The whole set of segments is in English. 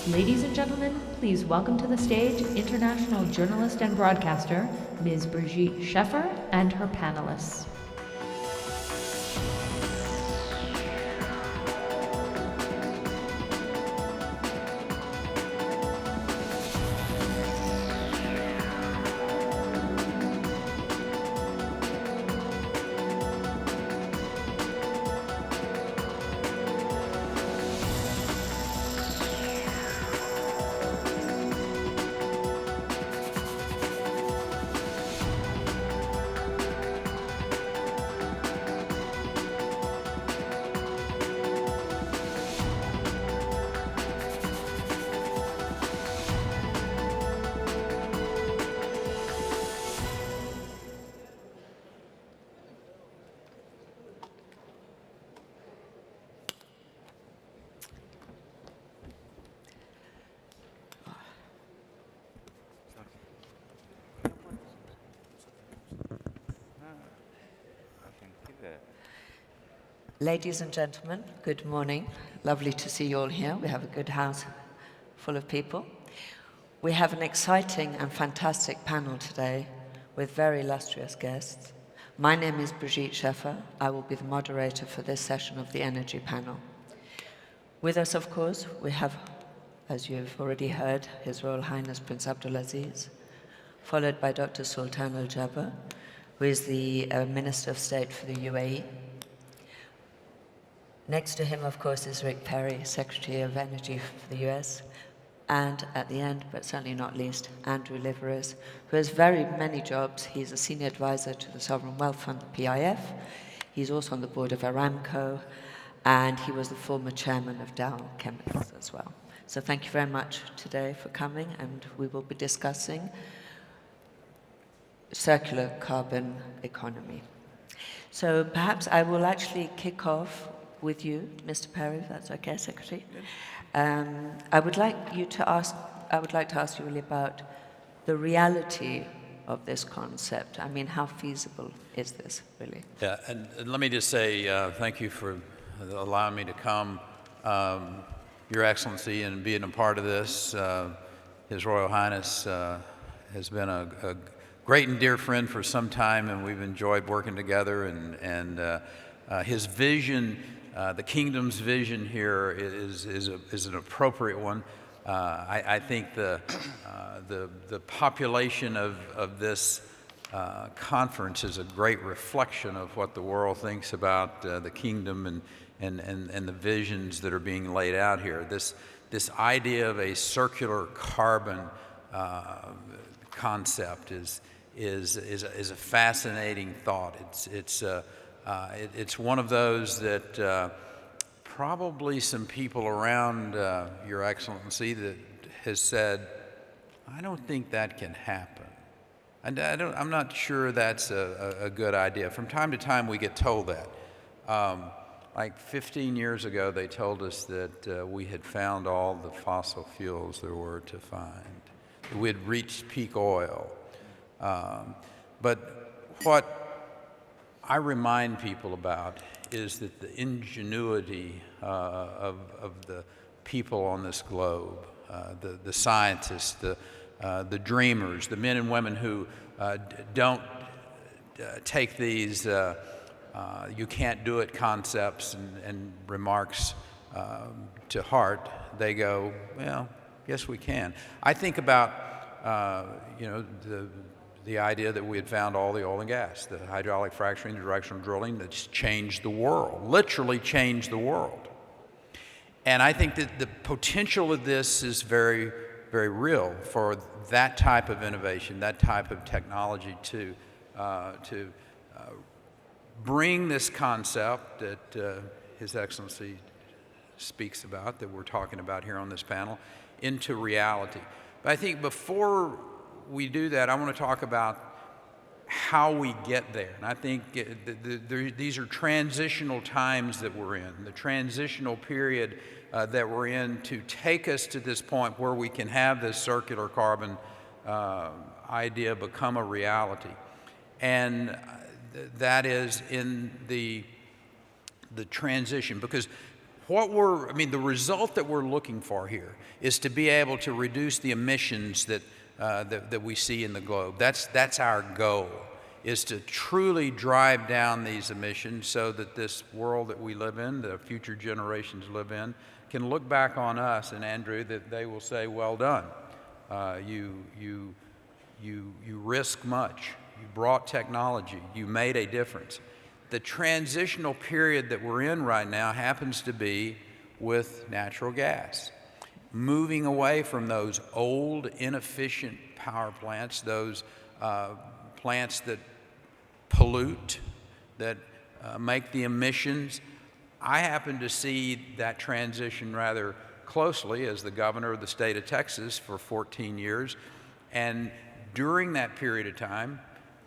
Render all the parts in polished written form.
Ladies and gentlemen, please welcome to the stage international journalist and broadcaster, Ms. Brigitte Scheffer, and her panelists. Ladies and gentlemen, good morning. Lovely to see you all here. We have a good house full of people. We have an exciting and fantastic panel today with very illustrious guests. My name is Brigitte Scheffer. I will be the moderator for this session of the Energy Panel. With us, of course, we have, as you've already heard, His Royal Highness Prince Abdulaziz, followed by Dr. Sultan Al-Jaber, who is the Minister of State for the UAE. Next to him, of course, is Rick Perry, Secretary of Energy for the US. And at the end, but certainly not least, Andrew Liveris, who has very many jobs. He's a senior advisor to the Sovereign Wealth Fund, the PIF. He's also on the board of Aramco, and he was the former chairman of Dow Chemicals as well. So thank you very much today for coming, and we will be discussing circular carbon economy. So perhaps I will actually kick off with you, Mr. Perry, if that's okay, Secretary. I would like to ask you really about the reality of this concept. I mean, how feasible is this, really? Yeah, and let me just say thank you for allowing me to come, Your Excellency, and being a part of this. His Royal Highness has been a great and dear friend for some time, and we've enjoyed working together, and his vision, the kingdom's vision here is an appropriate one. I think the population of this conference is a great reflection of what the world thinks about the kingdom and the visions that are being laid out here. This idea of a circular carbon concept is a fascinating thought. It's one of those that probably some people around Your Excellency that has said, I don't think that can happen. I'm not sure that's a good idea. From time to time we get told that. Like 15 years ago they told us that we had found all the fossil fuels there were to find. We had reached peak oil. But what I remind people about is that the ingenuity of the people on this globe, the scientists, the dreamers, the men and women who don't take these you can't do it concepts and remarks to heart. They go, well, yes we can. I think about the idea that we had found all the oil and gas, the hydraulic fracturing, the directional drilling that's changed the world, literally changed the world. And I think that the potential of this is very, very real for that type of innovation, that type of technology to bring this concept that His Excellency speaks about, that we're talking about here on this panel, into reality. But I think before we do that, I want to talk about how we get there. And I think these are transitional times that we're in, the transitional period that we're in to take us to this point where we can have this circular carbon idea become a reality. And that is in the transition, because the result that we're looking for here is to be able to reduce the emissions that we see in the globe. That's our goal, is to truly drive down these emissions so that this world that we live in, the future generations live in, can look back on us, and Andrew, that they will say, well done. You risked much. You brought technology. You made a difference. The transitional period that we're in right now happens to be with natural gas. Moving away from those old, inefficient power plants, those plants that pollute, that make the emissions. I happen to see that transition rather closely as the governor of the state of Texas for 14 years. And during that period of time,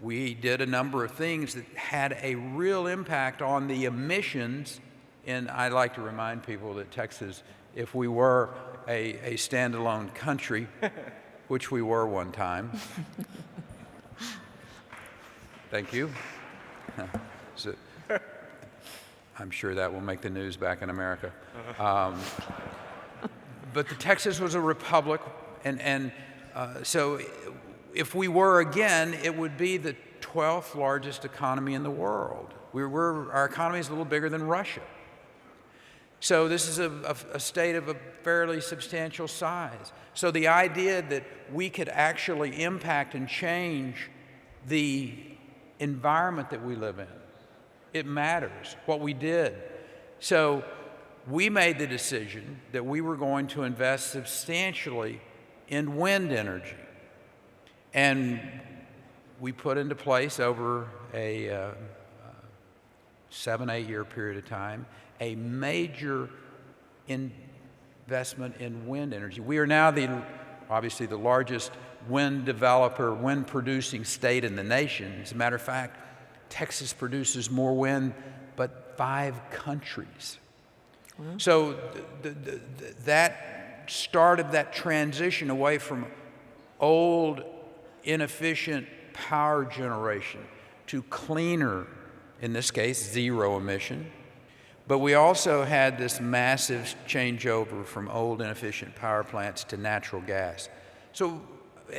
we did a number of things that had a real impact on the emissions. And I like to remind people that Texas, if we were a standalone country, which we were one time. Thank you. So, I'm sure that will make the news back in America. But Texas was a republic, and so if we were again, it would be the 12th largest economy in the world. Our economy is a little bigger than Russia. So this is a state of a fairly substantial size. So the idea that we could actually impact and change the environment that we live in, it matters what we did. So we made the decision that we were going to invest substantially in wind energy. And we put into place over a 7-8 year period of time a major investment in wind energy. We are now obviously the largest wind developer, wind producing state in the nation. As a matter of fact, Texas produces more wind but 5 countries. Wow. So that started that transition away from old, inefficient power generation to cleaner, in this case, zero emission. But we also had this massive changeover from old, inefficient power plants to natural gas. So,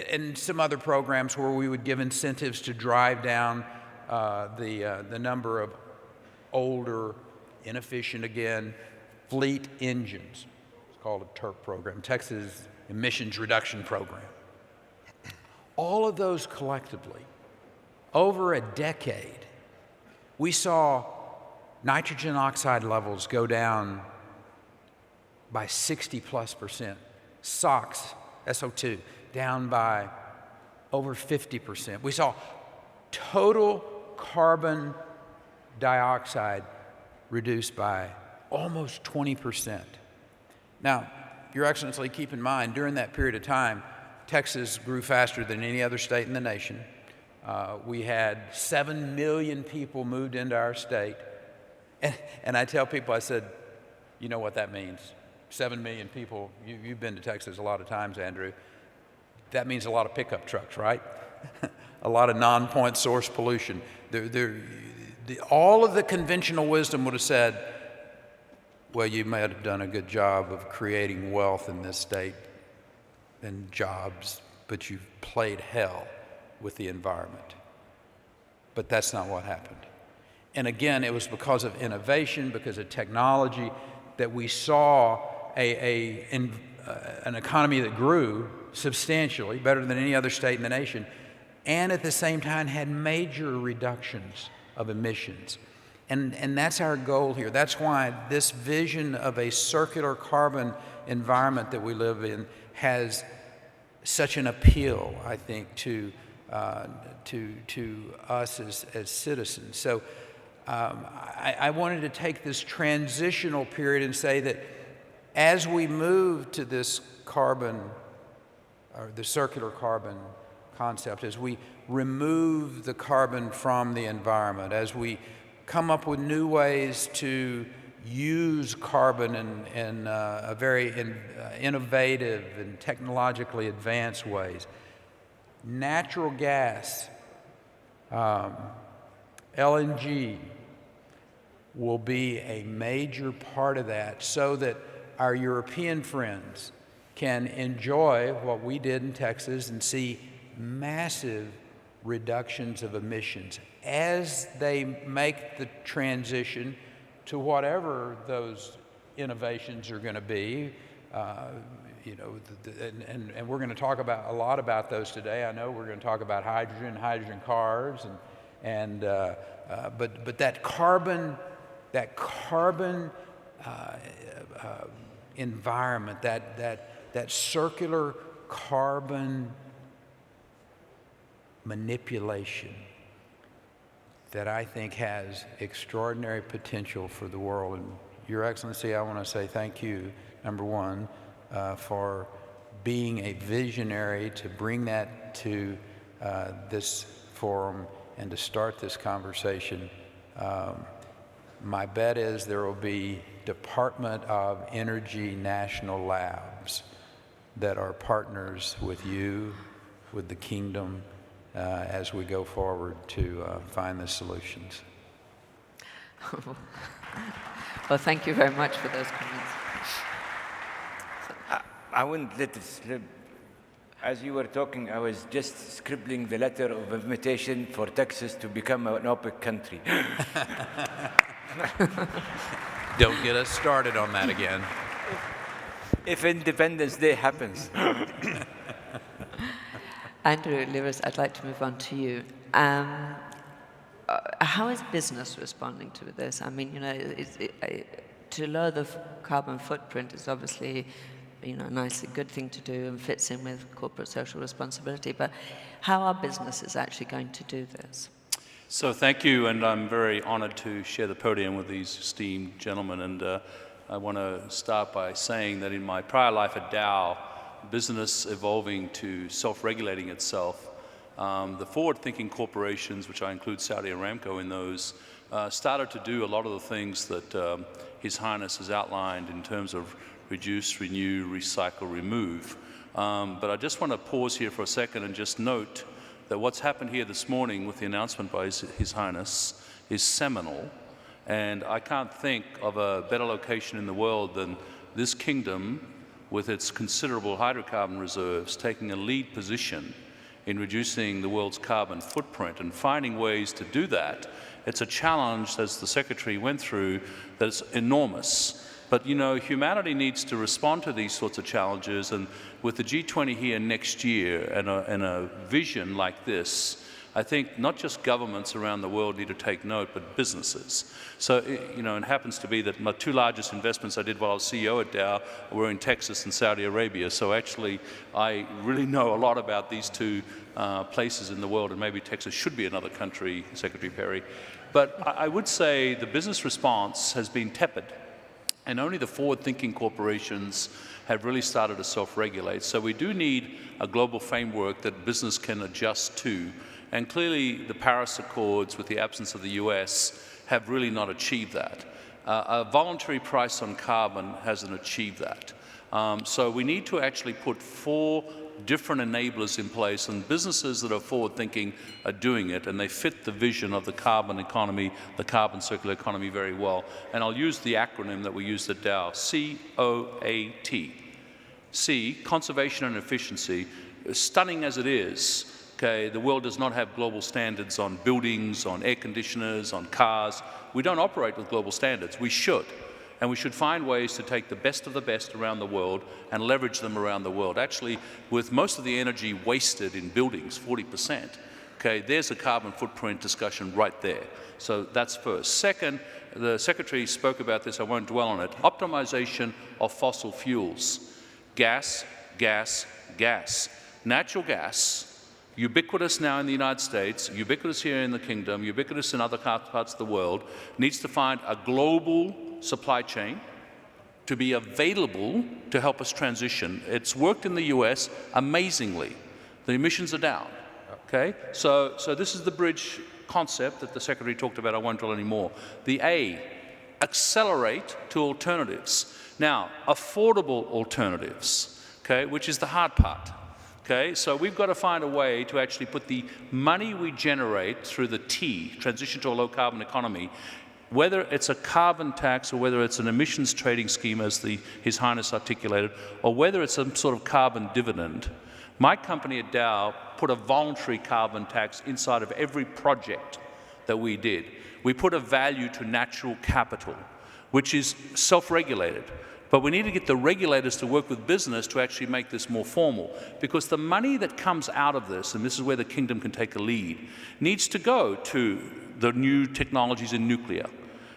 and some other programs where we would give incentives to drive down the number of older, inefficient, again, fleet engines. It's called a TERP program, Texas Emissions Reduction Program. All of those collectively, over a decade, we saw nitrogen oxide levels go down by 60+%. SOx, SO2, down by over 50%. We saw total carbon dioxide reduced by almost 20%. Now, Your Excellency, keep in mind, during that period of time, Texas grew faster than any other state in the nation. We had 7 million people moved into our state. And I tell people, I said, you know what that means? 7 million people. You've been to Texas a lot of times, Andrew. That means a lot of pickup trucks, right? A lot of non-point source pollution. All of the conventional wisdom would have said, well, you might have done a good job of creating wealth in this state and jobs, but you've played hell with the environment. But that's not what happened. And again, it was because of innovation, because of technology, that we saw an economy that grew substantially, better than any other state in the nation, and at the same time had major reductions of emissions. And that's our goal here. That's why this vision of a circular carbon environment that we live in has such an appeal, I think, to us as citizens. So I wanted to take this transitional period and say that as we move to this carbon, or the circular carbon concept, as we remove the carbon from the environment, as we come up with new ways to use carbon in very innovative and technologically advanced ways. Natural gas, LNG, will be a major part of that, so that our European friends can enjoy what we did in Texas and see massive reductions of emissions as they make the transition to whatever those innovations are going to be. And we're going to talk about a lot about those today. I know we're going to talk about hydrogen cars, but that carbon environment, that circular carbon manipulation that I think has extraordinary potential for the world. And Your Excellency, I want to say thank you, number one, for being a visionary to bring that to this forum and to start this conversation. My bet is there will be Department of Energy national labs that are partners with you, with the kingdom, as we go forward to find the solutions. Well, thank you very much for those comments. I wouldn't let it slip. As you were talking, I was just scribbling the letter of invitation for Texas to become an OPEC country. Don't get us started on that again. If Independence Day happens. Andrew, Liveris, I'd like to move on to you. How is business responding to this? I mean, to lower the carbon footprint is obviously, a nicely good thing to do and fits in with corporate social responsibility. But how are businesses actually going to do this? So thank you, and I'm very honored to share the podium with these esteemed gentlemen. And I want to start by saying that in my prior life at Dow, business evolving to self-regulating itself, the forward-thinking corporations, which I include Saudi Aramco in those, started to do a lot of the things that His Highness has outlined in terms of reduce, renew, recycle, remove. But I just want to pause here for a second and just note that what's happened here this morning with the announcement by His Highness is seminal. And I can't think of a better location in the world than this kingdom, with its considerable hydrocarbon reserves, taking a lead position in reducing the world's carbon footprint and finding ways to do that. It's a challenge, as the Secretary went through, that's enormous. But humanity needs to respond to these sorts of challenges, and with the G20 here next year and a vision like this, I think not just governments around the world need to take note, but businesses. So, it happens to be that my two largest investments I did while I was CEO at Dow were in Texas and Saudi Arabia. So actually, I really know a lot about these two places in the world, and maybe Texas should be another country, Secretary Perry. But I would say the business response has been tepid, and only the forward-thinking corporations have really started to self-regulate. So we do need a global framework that business can adjust to. And clearly, the Paris Accords, with the absence of the US, have really not achieved that. A voluntary price on carbon hasn't achieved that. So we need to actually put 4 different enablers in place, and businesses that are forward-thinking are doing it, and they fit the vision of the carbon economy, the carbon circular economy very well. And I'll use the acronym that we use at Dow, COAT. C, conservation and efficiency. Stunning as it is, okay, the world does not have global standards on buildings, on air conditioners, on cars. We don't operate with global standards. We should. And we should find ways to take the best of the best around the world and leverage them around the world. Actually, with most of the energy wasted in buildings, 40%, okay, there's a carbon footprint discussion right there. So that's first. Second, the Secretary spoke about this, I won't dwell on it, optimization of fossil fuels. Gas, gas, gas. Natural gas, ubiquitous now in the United States, ubiquitous here in the kingdom, ubiquitous in other parts of the world, needs to find a global supply chain to be available to help us transition. It's worked in the US amazingly. The emissions are down, okay? So this is the bridge concept that the Secretary talked about. I won't dwell anymore. The A, accelerate to alternatives. Now, affordable alternatives, okay, which is the hard part. Okay, so we've got to find a way to actually put the money we generate through the T, transition to a low-carbon economy, whether it's a carbon tax or whether it's an emissions trading scheme, as His Highness articulated, or whether it's some sort of carbon dividend, my company at Dow put a voluntary carbon tax inside of every project that we did. We put a value to natural capital, which is self-regulated. But we need to get the regulators to work with business to actually make this more formal, because the money that comes out of this, and this is where the kingdom can take a lead, needs to go to the new technologies in nuclear,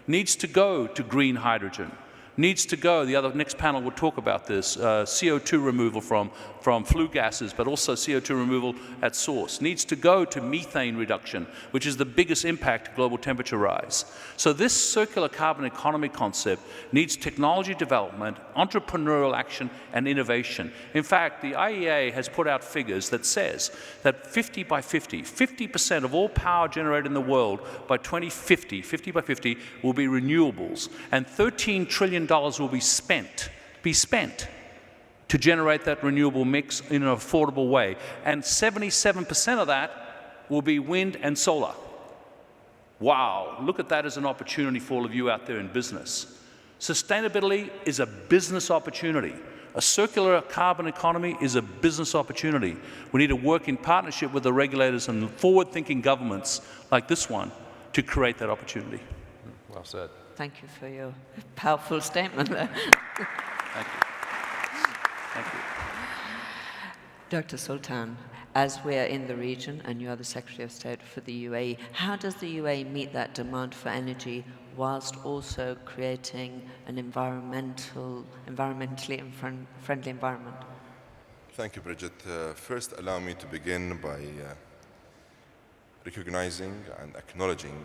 needs to go to green hydrogen, needs to go, the next panel will talk about this, CO2 removal from flue gases, but also CO2 removal at source, needs to go to methane reduction, which is the biggest impact to global temperature rise. So this circular carbon economy concept needs technology development, entrepreneurial action, and innovation. In fact, the IEA has put out figures that says that 50 by 50, 50% of all power generated in the world by 2050, 50 by 50, will be renewables, and $13 trillion will be spent to generate that renewable mix in an affordable way. And 77% of that will be wind and solar. Wow, look at that as an opportunity for all of you out there in business. Sustainability is a business opportunity. A circular carbon economy is a business opportunity. We need to work in partnership with the regulators and forward-thinking governments like this one to create that opportunity. Well said. Thank you for your powerful statement there. Thank you. Thank you. Dr. Sultan, as we are in the region and you are the Secretary of State for the UAE, how does the UAE meet that demand for energy whilst also creating an environmentally friendly environment? Thank you, Bridget. First, allow me to begin by recognizing and acknowledging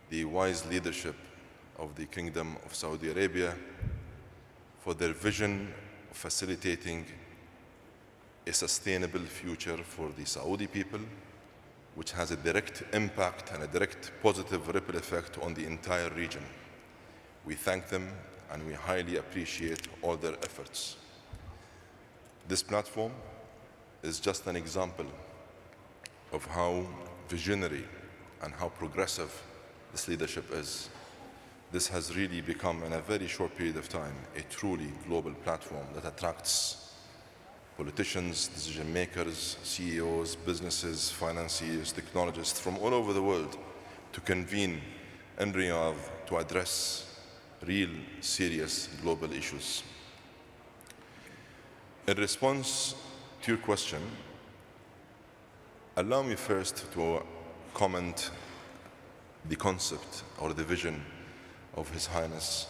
the wise leadership of the Kingdom of Saudi Arabia for their vision of facilitating a sustainable future for the Saudi people, which has a direct impact and a direct positive ripple effect on the entire region. We thank them and we highly appreciate all their efforts. This platform is just an example of how visionary and how progressive this leadership is. This has really become, in a very short period of time, a truly global platform that attracts politicians, decision makers, CEOs, businesses, financiers, technologists from all over the world to convene in Riyadh to address real, serious global issues. In response to your question, allow me first to comment the concept or the vision of His Highness,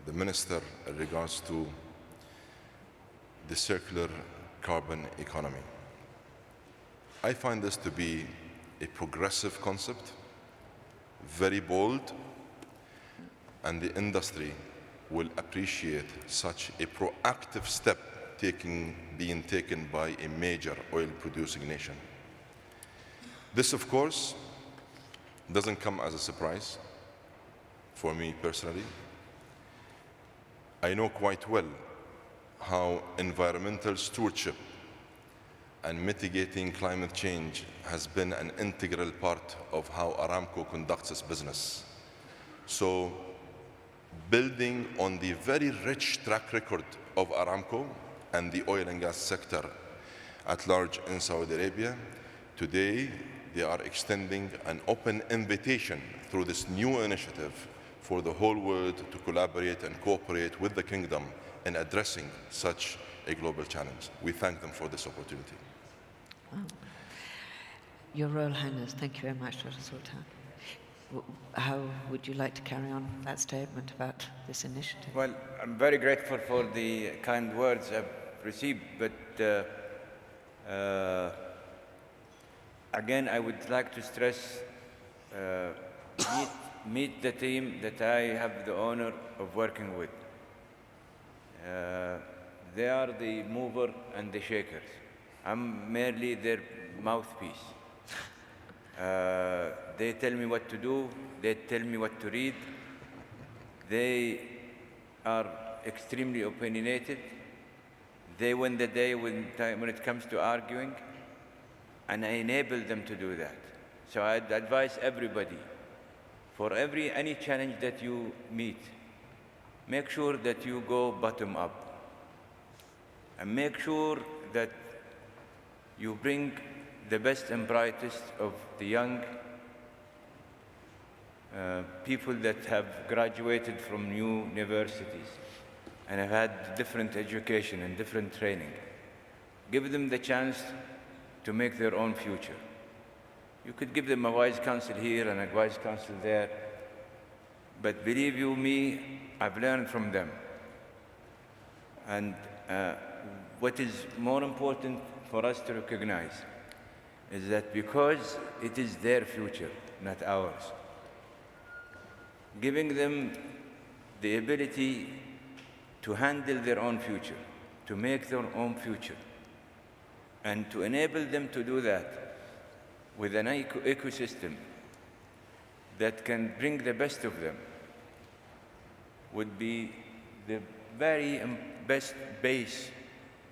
the Minister, in regards to the circular carbon economy. I find this to be a progressive concept, very bold, and the industry will appreciate such a proactive step being taken by a major oil-producing nation. This, of course, doesn't come as a surprise for me personally. I know quite well how environmental stewardship and mitigating climate change has been an integral part of how Aramco conducts its business. So, building on the very rich track record of Aramco and the oil and gas sector at large in Saudi Arabia, today they are extending an open invitation through this new initiative for the whole world to collaborate and cooperate with the kingdom in addressing such a global challenge. We thank them for this opportunity. Wow. Your Royal Highness, thank you very much, Dr. Sultan. How would you like to carry on that statement about this initiative? Well, I'm very grateful for the kind words I've received, but again, I would like to stress, meet the team that I have the honor of working with. They are the mover and the shakers. I'm merely their mouthpiece. They tell me what to do, they tell me what to read. They are extremely opinionated. They win the day when it comes to arguing, and I enable them to do that. So I'd advise everybody, for any challenge that you meet, make sure that you go bottom up. And make sure that you bring the best and brightest of the young people that have graduated from new universities and have had different education and different training. Give them the chance to make their own future. You could give them a wise counsel here and a wise counsel there, but believe you me, I've learned from them. And what is more important for us to recognize is that because it is their future, not ours, giving them the ability to handle their own future, to make their own future, and to enable them to do that with an ecosystem that can bring the best of them would be the very best base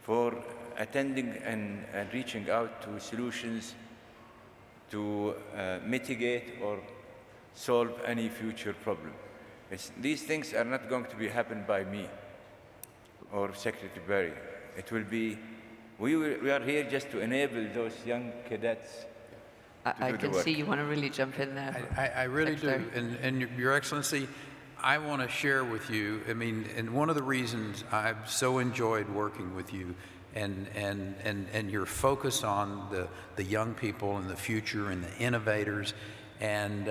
for attending and reaching out to solutions to mitigate or solve any future problem. These things are not going to be happen by me or Secretary Barry. It will be, we are here just to enable those young cadets I can see you want to really jump in there. I really do. And Your Excellency, I want to share with you, I mean, and one of the reasons I've so enjoyed working with you and your focus on the young people and the future and the innovators, and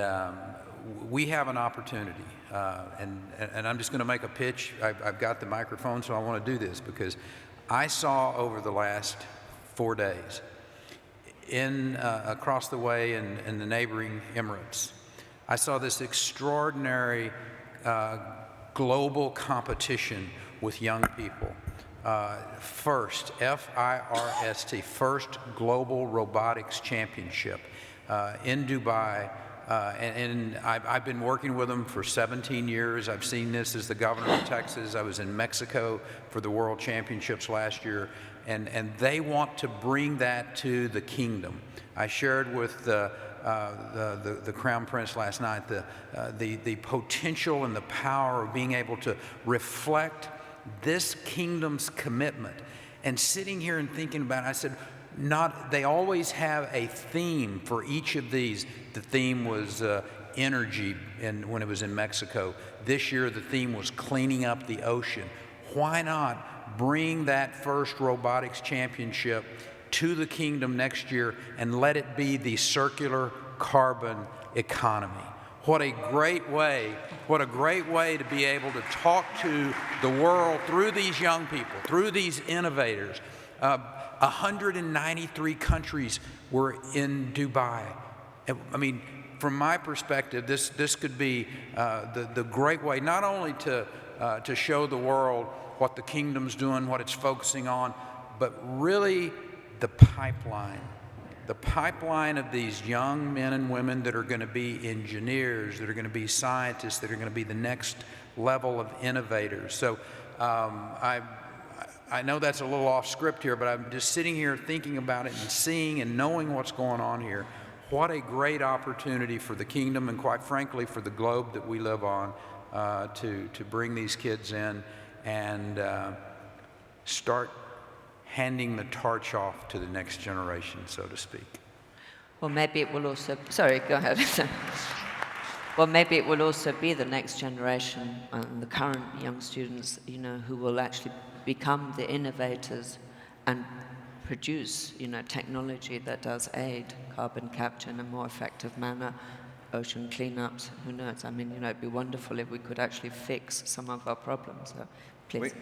we have an opportunity, and I'm just going to make a pitch. I've got the microphone, so I want to do this because I saw over the last 4 days across the way in the neighboring Emirates, I saw this extraordinary global competition with young people. FIRST, F-I-R-S-T, First Global Robotics Championship in Dubai. And I've been working with them for 17 years. I've seen this as the governor of Texas. I was in Mexico for the World Championships last year. And they want to bring that to the kingdom. I shared with the Crown Prince last night the potential and the power of being able to reflect this kingdom's commitment. And sitting here and thinking about it, I said, they always have a theme for each of these. The theme was energy when it was in Mexico. This year the theme was cleaning up the ocean. Why not bring that first robotics championship to the kingdom next year and let it be the circular carbon economy? What a great way to be able to talk to the world through these young people, through these innovators. 193 countries were in Dubai. I mean, from my perspective, this could be the great way not only to show the world what the kingdom's doing, what it's focusing on, but really the pipeline of these young men and women that are going to be engineers, that are going to be scientists, that are going to be the next level of innovators. So I know that's a little off script here, but I'm just sitting here thinking about it and seeing and knowing what's going on here. What a great opportunity for the kingdom and, quite frankly, for the globe that we live on to bring these kids in and start handing the torch off to the next generation, so to speak. Well, maybe it will also, sorry, go ahead. Well, maybe it will also be the next generation and the current young students, who will actually become the innovators and produce, technology that does aid carbon capture in a more effective manner, ocean cleanups, who knows? I mean, it'd be wonderful if we could actually fix some of our problems. So, please.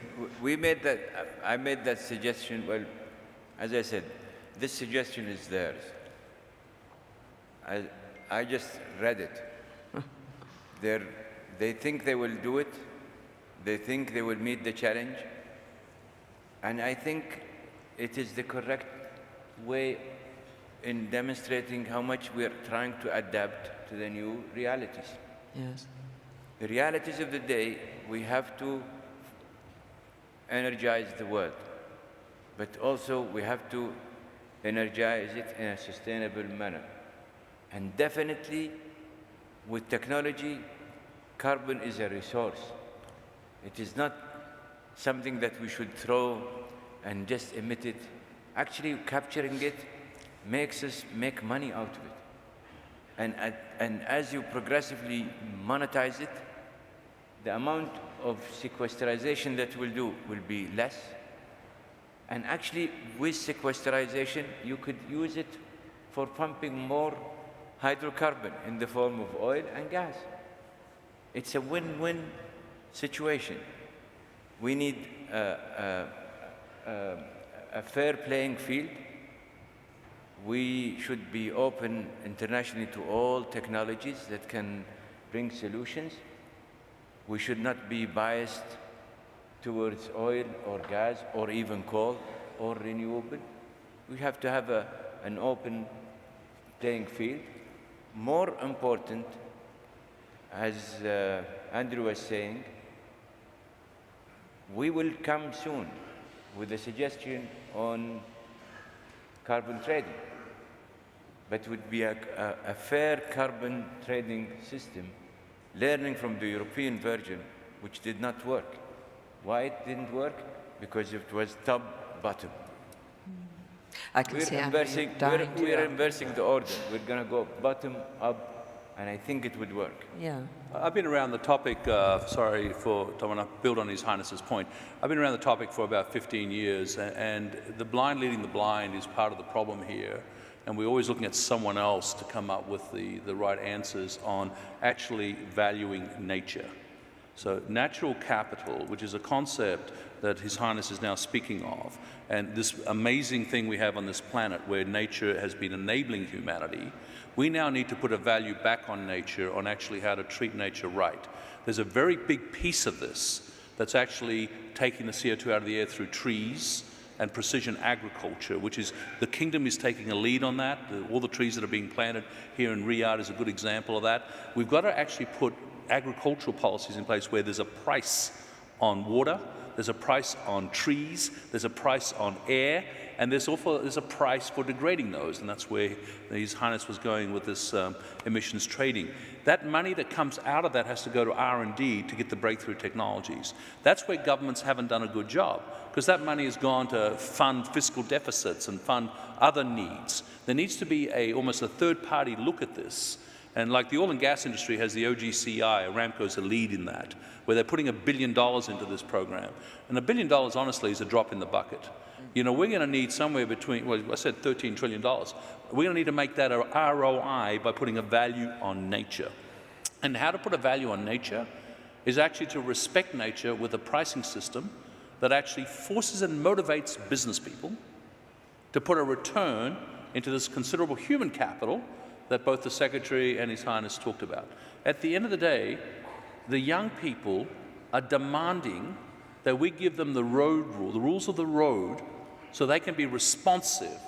I made that suggestion. Well, as I said, this suggestion is theirs. I just read it. They think they will do it. They think they will meet the challenge. And I think it is the correct way in demonstrating how much we are trying to adapt to the new realities. Yes. The realities of the day, we have to energize the world, but also we have to energize it in a sustainable manner. And definitely, with technology, carbon is a resource. It is not something that we should throw and just emit it. Actually, capturing it makes us make money out of it. And as you progressively monetize it, the amount of sequestration that we'll do will be less. And actually, with sequestration, you could use it for pumping more hydrocarbon in the form of oil and gas. It's a win-win situation. We need a fair playing field. We should be open internationally to all technologies that can bring solutions. We should not be biased towards oil or gas or even coal or renewable. We have to have an open playing field. More important, as Andrew was saying, we will come soon with a suggestion on carbon trading, but would be a fair carbon trading system, learning from the European version, which did not work. Why it didn't work? Because it was top-bottom. I can see we're inversing the order. We're going to go bottom up, and I think it would work. Yeah. I've been around the topic, sorry for, I want to build on His Highness's point. I've been around the topic for about 15 years, and the blind leading the blind is part of the problem here. And we're always looking at someone else to come up with the right answers on actually valuing nature. So natural capital, which is a concept that His Highness is now speaking of, and this amazing thing we have on this planet where nature has been enabling humanity, we now need to put a value back on nature, on actually how to treat nature right. There's a very big piece of this that's actually taking the CO2 out of the air through trees and precision agriculture, which is, the kingdom is taking a lead on that. All the trees that are being planted here in Riyadh is a good example of that. We've got to actually put agricultural policies in place where there's a price on water, there's a price on trees, there's a price on air, and there's a price for degrading those, and that's where His Highness was going with this emissions trading. That money that comes out of that has to go to R&D to get the breakthrough technologies. That's where governments haven't done a good job, because that money has gone to fund fiscal deficits and fund other needs. There needs to be almost a third-party look at this. And like the oil and gas industry has the OGCI, Aramco's a lead in that, where they're putting $1 billion into this program. And $1 billion, honestly, is a drop in the bucket. You know, we're going to need somewhere between, well, I said $13 trillion. We're going to need to make that a ROI by putting a value on nature. And how to put a value on nature is actually to respect nature with a pricing system that actually forces and motivates business people to put a return into this considerable human capital that both the Secretary and His Highness talked about. At the end of the day, the young people are demanding that we give them the road rule, the rules of the road, so they can be responsive,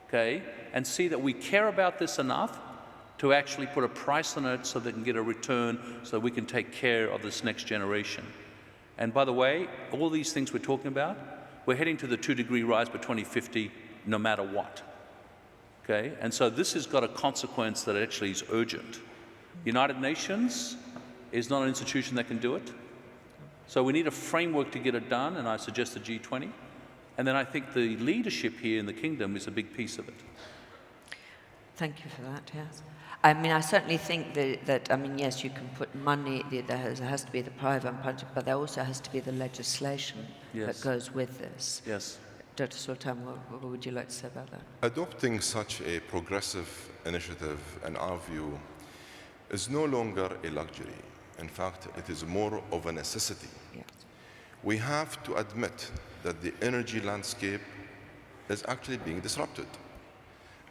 okay, and see that we care about this enough to actually put a price on it so they can get a return so that we can take care of this next generation. And by the way, all these things we're talking about, we're heading to the 2-degree rise by 2050 no matter what. Okay, and so this has got a consequence that actually is urgent. United Nations is not an institution that can do it. So we need a framework to get it done, and I suggest the G20. And then I think the leadership here in the kingdom is a big piece of it. Thank you for that, yes. I mean, I certainly think that I mean, yes, you can put money, there has to be the private and public, but there also has to be the legislation that goes with this. Yes. Dr. Sultan, what would you like to say about that? Adopting such a progressive initiative, in our view, is no longer a luxury. In fact, it is more of a necessity. Yes. We have to admit that the energy landscape is actually being disrupted.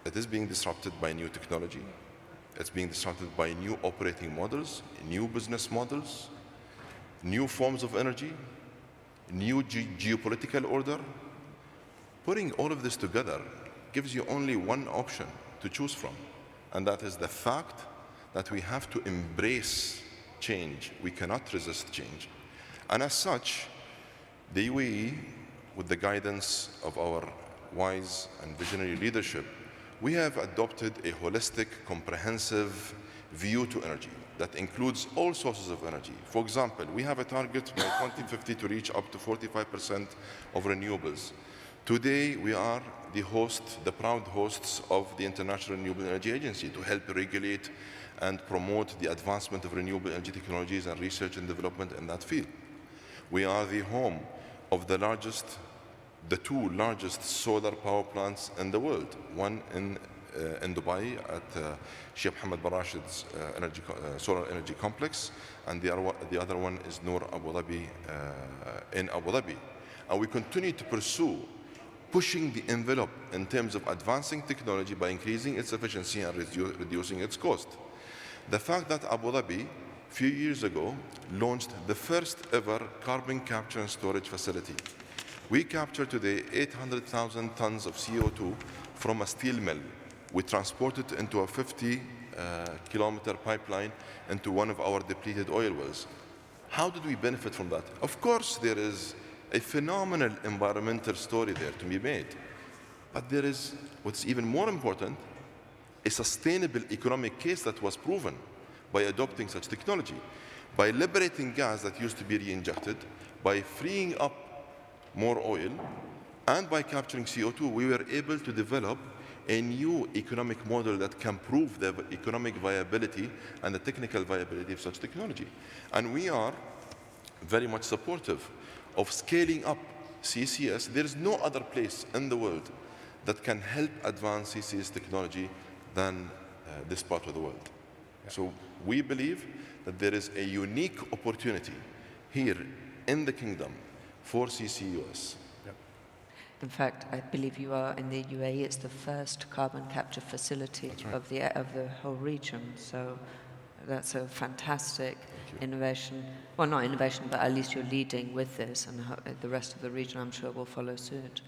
It is being disrupted by new technology. It's being disrupted by new operating models, new business models, new forms of energy, new geopolitical order. Putting all of this together gives you only one option to choose from, and that is the fact that we have to embrace change. We cannot resist change. And as such, the UAE, with the guidance of our wise and visionary leadership, we have adopted a holistic, comprehensive view to energy that includes all sources of energy. For example, we have a target by 2050 to reach up to 45% of renewables. Today, we are the proud hosts of the International Renewable Energy Agency to help regulate and promote the advancement of renewable energy technologies and research and development in that field. We are the home of the two largest solar power plants in the world, one in Dubai at Sheikh Mohammed bin Rashid's solar energy complex, and the other one is Noor Abu Dhabi in Abu Dhabi. And we continue to pursue pushing the envelope in terms of advancing technology by increasing its efficiency and reducing its cost. The fact that Abu Dhabi, a few years ago, launched the first ever carbon capture and storage facility. We capture today 800,000 tons of CO2 from a steel mill. We transport it into a 50-kilometer pipeline into one of our depleted oil wells. How did we benefit from that? Of course, there is a phenomenal environmental story there to be made. But there is, what's even more important, a sustainable economic case that was proven by adopting such technology. By liberating gas that used to be re-injected, by freeing up more oil, and by capturing CO2, we were able to develop a new economic model that can prove the economic viability and the technical viability of such technology. And we are very much supportive of scaling up CCS. There is no other place in the world that can help advance CCS technology than this part of the world. So we believe that there is a unique opportunity here in the kingdom for CCUS. In fact, I believe you are in the UAE. It's the first carbon capture facility of the whole region. So that's a fantastic innovation. Well, not innovation, but at least you're leading with this, and the rest of the region, I'm sure, will follow suit.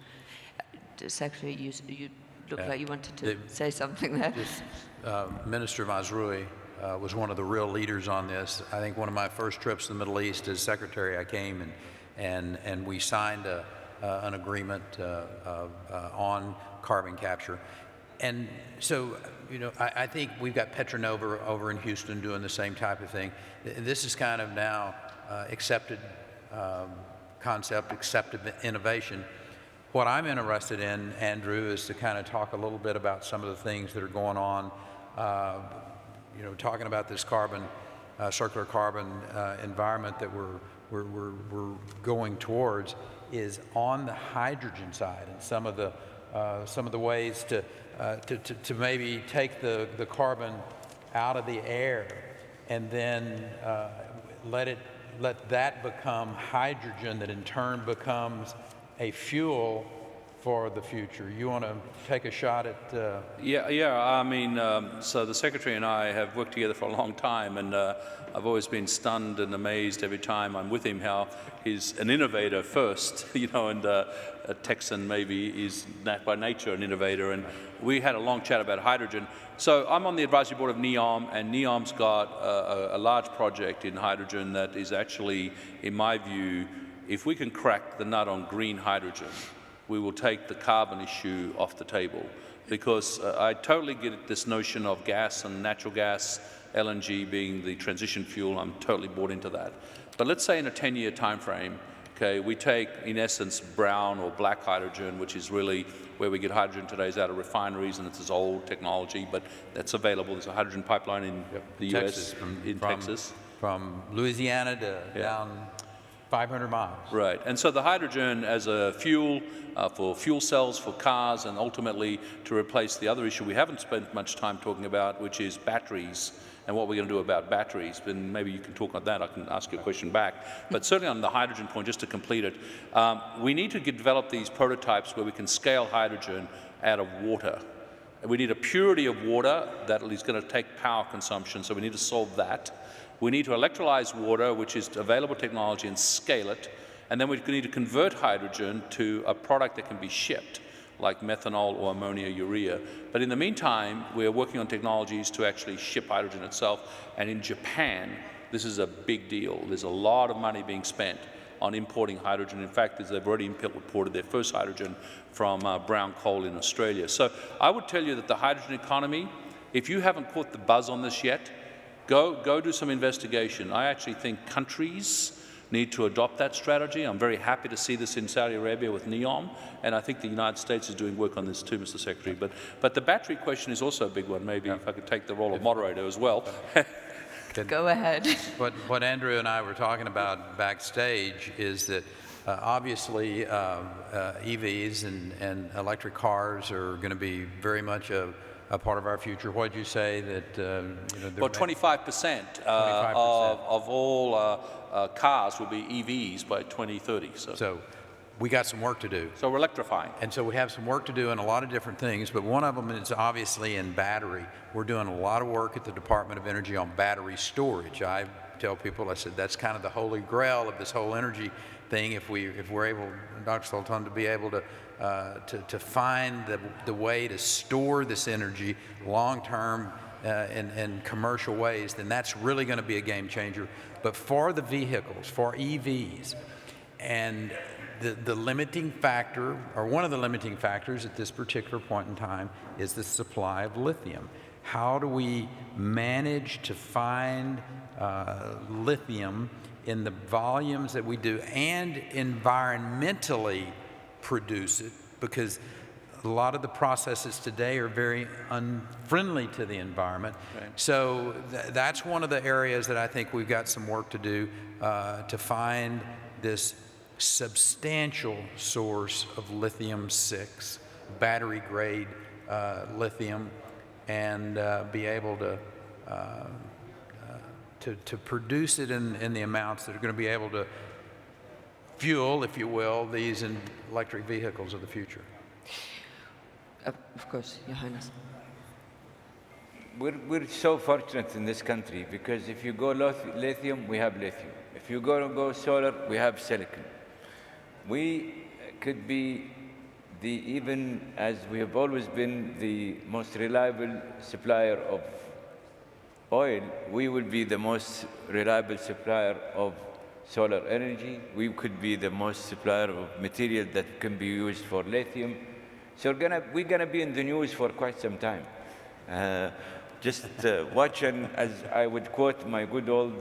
Secretary, you look like you wanted to say something there. Minister Mazrui was one of the real leaders on this. I think one of my first trips to the Middle East as secretary, I came and we signed an agreement on carbon capture. And so, you know, I think we've got Petronova over in Houston doing the same type of thing. This is kind of now accepted concept, accepted innovation. What I'm interested in, Andrew, is to kind of talk a little bit about some of the things that are going on, you know, talking about this carbon, circular carbon environment that we're going towards is on the hydrogen side, and some of the ways to maybe take the carbon out of the air and then let that become hydrogen that in turn becomes a fuel for the future. You want to take a shot at? Yeah. I mean, so the secretary and I have worked together for a long time, and I've always been stunned and amazed every time I'm with him how he's an innovator first, you know, and a Texan maybe is by nature an innovator. And we had a long chat about hydrogen. So I'm on the advisory board of NEOM, and NEOM's got a large project in hydrogen that is actually, in my view, if we can crack the nut on green hydrogen, we will take the carbon issue off the table. Because I totally get this notion of gas and natural gas, LNG being the transition fuel. I'm totally bought into that. But let's say in a 10-year time frame, okay, we take, in essence, brown or black hydrogen, which is really where we get hydrogen today is out of refineries, and it's this old technology, but that's available. There's a hydrogen pipeline in the US, in Texas. From Louisiana to down 500 miles. Right, and so the hydrogen as a fuel for fuel cells, for cars, and ultimately to replace the other issue we haven't spent much time talking about, which is batteries, and what we're going to do about batteries. And maybe you can talk on that, I can ask you a question back. But certainly on the hydrogen point, just to complete it, we need to develop these prototypes where we can scale hydrogen out of water. And we need a purity of water that is going to take power consumption, so we need to solve that. We need to electrolyze water, which is available technology, and scale it. And then we need to convert hydrogen to a product that can be shipped, like methanol or ammonia urea. But in the meantime, we're working on technologies to actually ship hydrogen itself. And in Japan, this is a big deal. There's a lot of money being spent on importing hydrogen. In fact, they've already imported their first hydrogen from brown coal in Australia. So I would tell you that the hydrogen economy, if you haven't caught the buzz on this yet, Go do some investigation. I actually think countries need to adopt that strategy. I'm very happy to see this in Saudi Arabia with NEOM, and I think the United States is doing work on this too, Mr. Secretary. But the battery question is also a big one. Maybe if I could take the role of moderator as well. Go ahead. What Andrew and I were talking about backstage is that obviously EVs and electric cars are going to be very much a part of our future. What did you say that? Well, 25% of all cars will be EVs by 2030. So we got some work to do. So we're electrifying. And so we have some work to do in a lot of different things, but one of them is obviously in battery. We're doing a lot of work at the Department of Energy on battery storage. I tell people, I said, that's kind of the holy grail of this whole energy thing. If we're able, Dr. Sultan, to be able to find the way to store this energy long-term in commercial ways, then that's really going to be a game changer. But for the vehicles, for EVs, and the limiting factor, or one of the limiting factors at this particular point in time, is the supply of lithium. How do we manage to find lithium in the volumes that we do and environmentally produce it? Because a lot of the processes today are very unfriendly to the environment. Right. So that's one of the areas that I think we've got some work to do to find this substantial source of lithium-6, battery-grade lithium, and be able to produce it in the amounts that are going to be able to fuel, if you will, these electric vehicles of the future. Of course, Your Highness. We're so fortunate in this country because if you go lithium, we have lithium. If you go solar, we have silicon. We could be even as we have always been the most reliable supplier of oil, we will be the most reliable supplier of solar energy. We could be the most supplier of material that can be used for lithium. So we're gonna be in the news for quite some time. Just watch, and as I would quote my good old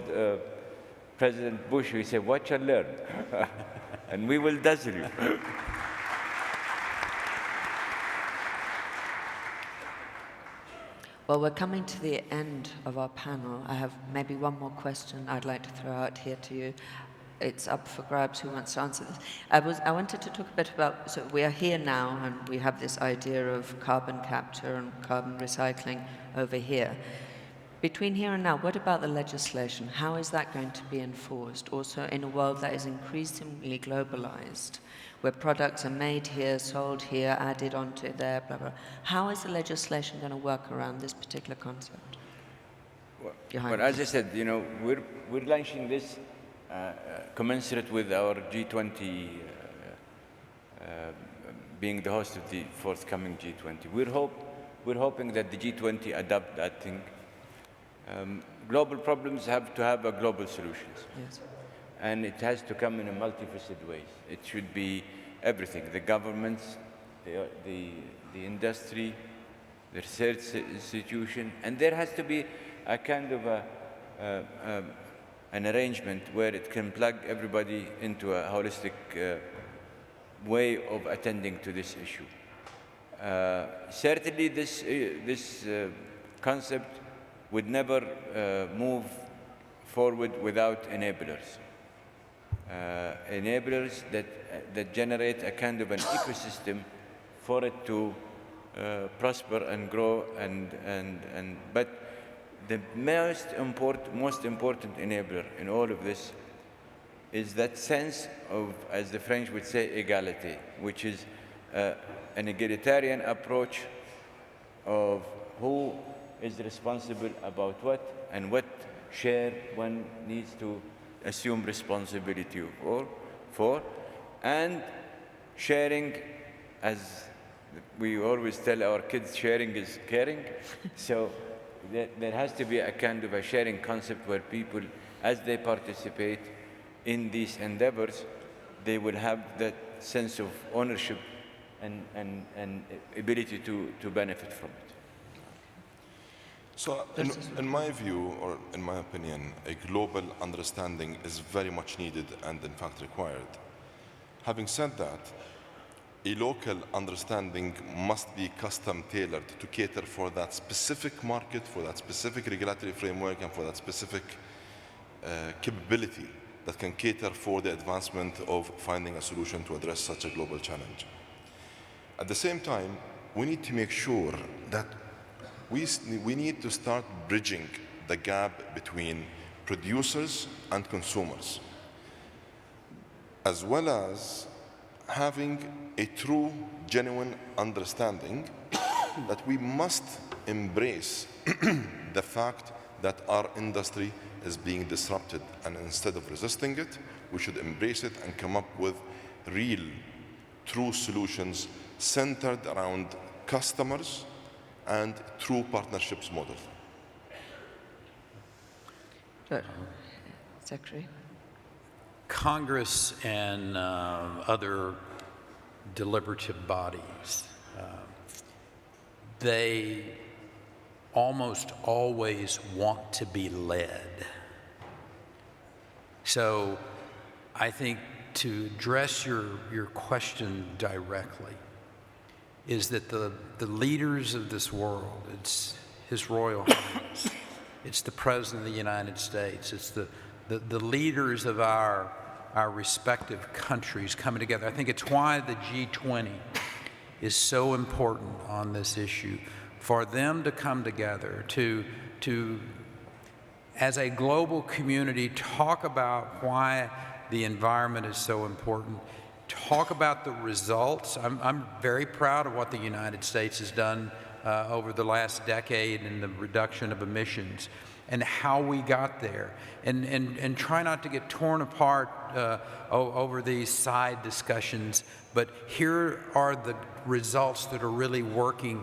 President Bush, he said, "Watch and learn," and we will dazzle you. Well, we're coming to the end of our panel. I have maybe one more question I'd like to throw out here to you. It's up for grabs who wants to answer this. I wanted to talk a bit about, so we are here now and we have this idea of carbon capture and carbon recycling over here. Between here and now, what about the legislation? How is that going to be enforced? Also in a world that is increasingly globalized, where products are made here, sold here, added onto there, blah, blah. How is the legislation going to work around this particular concept? Well, as I said, we're launching this commensurate with our G20 being the host of the forthcoming G20. We're hoping that the G20 adopt that thing. Global problems have to have a global solutions. Yes. And it has to come in a multifaceted ways. It should be everything, the governments, the industry, the research institution, and there has to be a kind of an arrangement where it can plug everybody into a holistic way of attending to this issue. Certainly this concept would never move forward without enablers. Enablers that generate a kind of an ecosystem for it to prosper and grow, but the most important enabler in all of this is that sense of, as the French would say, égalité, which is an egalitarian approach of who is responsible about what and what share one needs to assume responsibility for, and sharing, as we always tell our kids, sharing is caring. So there has to be a kind of a sharing concept where people, as they participate in these endeavors, they will have that sense of ownership and ability to benefit from it. So, in my view, or in my opinion, a global understanding is very much needed and, in fact, required. Having said that, a local understanding must be custom tailored to cater for that specific market, for that specific regulatory framework, and for that specific capability that can cater for the advancement of finding a solution to address such a global challenge. At the same time, we need to make sure that we need to start bridging the gap between producers and consumers, as well as having a true, genuine understanding that we must embrace the fact that our industry is being disrupted, and instead of resisting it, we should embrace it and come up with real, true solutions centered around customers and true partnerships model. Secretary. Congress and other deliberative bodies, they almost always want to be led. So I think to address your question directly is that the leaders of this world, it's His Royal Highness, it's the President of the United States, it's the leaders of our respective countries coming together. I think it's why the G20 is so important on this issue, for them to come together to as a global community, talk about why the environment is so important, talk about the results. I'm very proud of what the United States has done over the last decade in the reduction of emissions and how we got there, and try not to get torn apart over these side discussions, but here are the results that are really working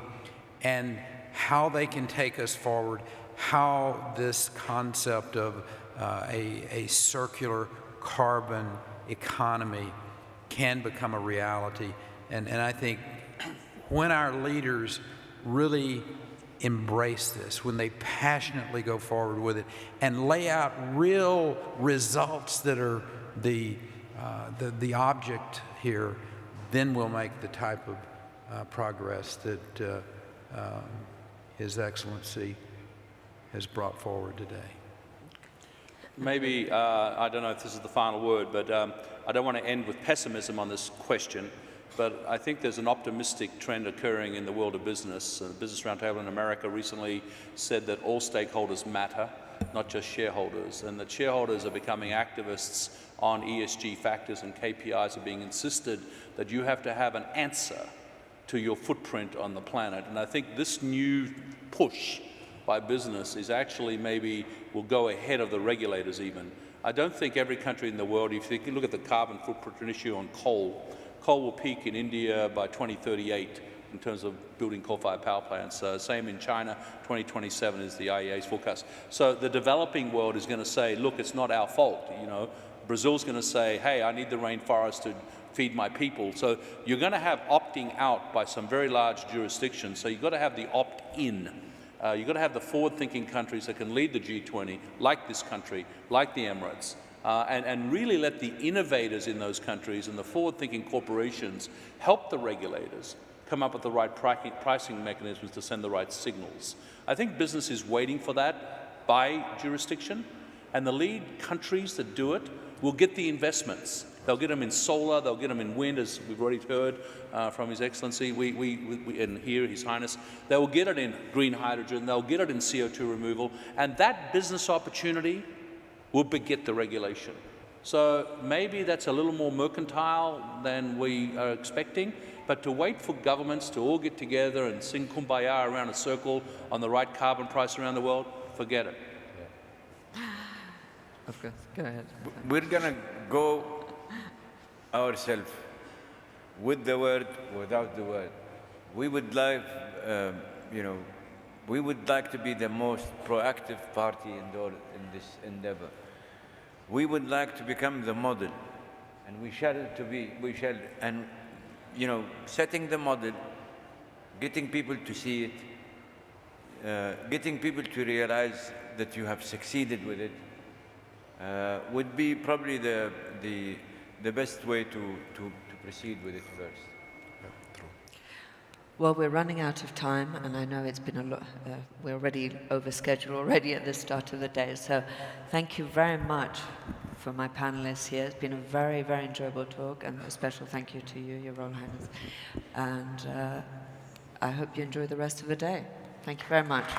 and how they can take us forward, how this concept of a circular carbon economy can become a reality. And I think when our leaders really embrace this, when they passionately go forward with it and lay out real results that are the object here, then we'll make the type of progress that His Excellency has brought forward today. Maybe, I don't know if this is the final word, but I don't want to end with pessimism on this question, but I think there's an optimistic trend occurring in the world of business. The Business Roundtable in America recently said that all stakeholders matter, not just shareholders, and that shareholders are becoming activists on ESG factors, and KPIs are being insisted that you have to have an answer to your footprint on the planet. And I think this new push by business is actually maybe will go ahead of the regulators even. I don't think every country in the world, if you look at the carbon footprint issue on coal will peak in India by 2038 in terms of building coal-fired power plants. Same in China, 2027 is the IEA's forecast. So the developing world is going to say, look, it's not our fault. You know, Brazil's going to say, hey, I need the rainforest to feed my people. So you're going to have opting out by some very large jurisdictions. So you've got to have the opt-in. You've got to have the forward-thinking countries that can lead the G20, like this country, like the Emirates, and really let the innovators in those countries and the forward-thinking corporations help the regulators come up with the right pricing mechanisms to send the right signals. I think business is waiting for that by jurisdiction, and the lead countries that do it will get the investments. They'll get them in solar, they'll get them in wind, as we've already heard from His Excellency, and here, His Highness. They will get it in green hydrogen, they'll get it in CO2 removal, and that business opportunity will beget the regulation. So maybe that's a little more mercantile than we are expecting, but to wait for governments to all get together and sing kumbaya around a circle on the right carbon price around the world, forget it. Of course, go ahead. We're going to go ourselves with the word, without the word. We would like, we would like to be the most proactive party in this endeavor. We would like to become the model, and we shall, and setting the model, getting people to see it, getting people to realize that you have succeeded with it would be probably the best way to proceed with it first. Well, we're running out of time, and I know it's been a lot. We're already over schedule already at the start of the day. So, thank you very much for my panelists here. It's been a very, very enjoyable talk, and a special thank you to you, Your Royal Highness. And I hope you enjoy the rest of the day. Thank you very much.